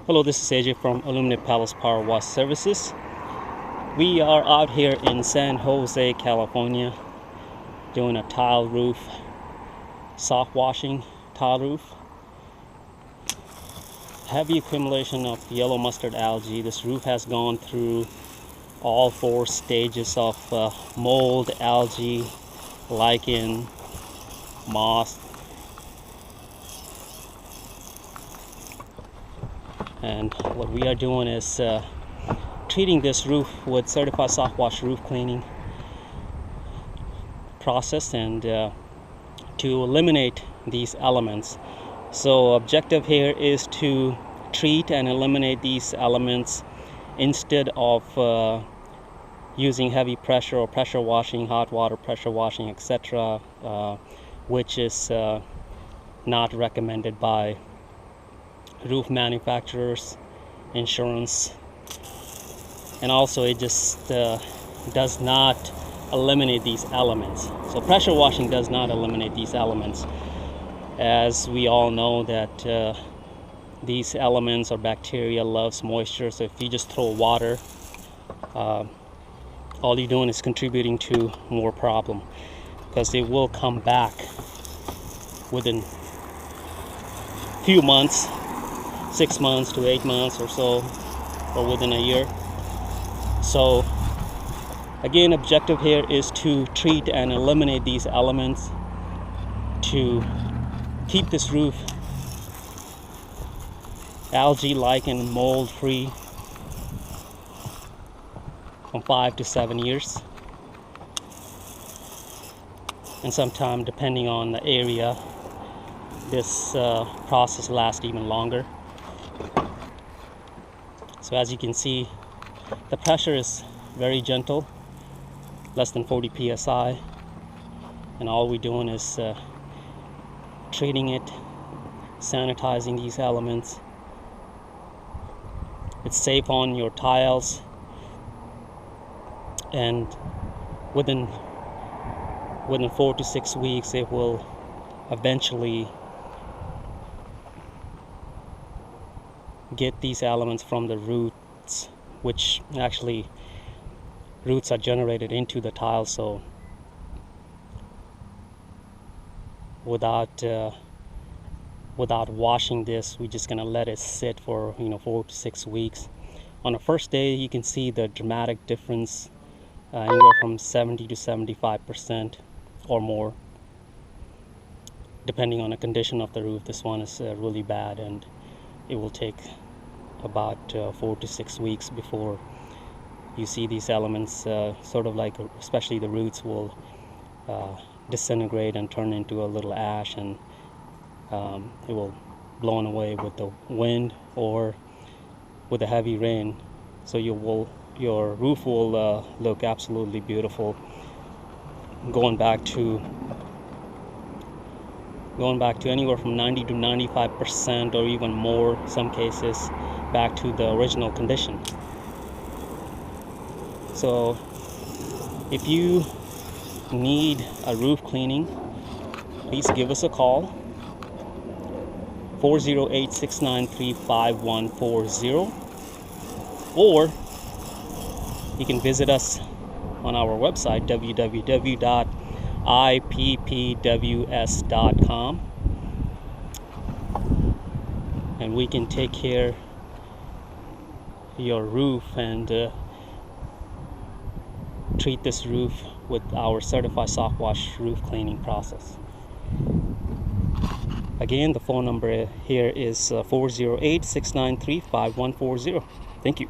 Hello, this is AJ from Illuminate Palace Power Wash Services. We are out here in San Jose, California, doing a tile roof, soft washing tile roof. Heavy accumulation of yellow mustard algae. This roof has gone through all 4 stages of mold, algae, lichen, moss. And what we are doing is treating this roof with certified SoftWash Roof Cleaning process and to eliminate these elements. So objective here is to treat and eliminate these elements instead of using heavy pressure or pressure washing, hot water pressure washing, etc., which is not recommended by roof manufacturers, insurance, and also it just does not eliminate these elements. So pressure washing does not eliminate these elements, as we all know that these elements or bacteria loves moisture. So if you just throw water, all you're doing is contributing to more problem, because they will come back within few months, 6 months to 8 months or so, or within a year. So again, objective here is to treat and eliminate these elements to keep this roof algae, lichen, mold free from 5 to 7 years, and sometime, depending on the area, this process lasts even longer. So as you can see, the pressure is very gentle, less than 40 psi, and all we're doing is treating it, sanitizing these elements. It's safe on your tiles, and within 4 to 6 weeks it will eventually get these elements from the roots, which actually roots are generated into the tile. So without washing this, we're just gonna let it sit for 4 to 6 weeks. On the first day, you can see the dramatic difference, anywhere from 70 to 75% or more, depending on the condition of the roof. This one is really bad, and it will take about 4 to 6 weeks before you see these elements, sort of like, especially the roots, will disintegrate and turn into a little ash, and it will blown away with the wind or with a heavy rain. So your roof will look absolutely beautiful, going back to anywhere from 90 to 95%, or even more, some cases, back to the original condition. So if you need a roof cleaning, please give us a call, 408-693-5140, or you can visit us on our website, www.ippws.com, and we can take care of your roof and treat this roof with our certified SoftWash Roof Cleaning process. Again, the phone number here is 408-693-5140. Thank you.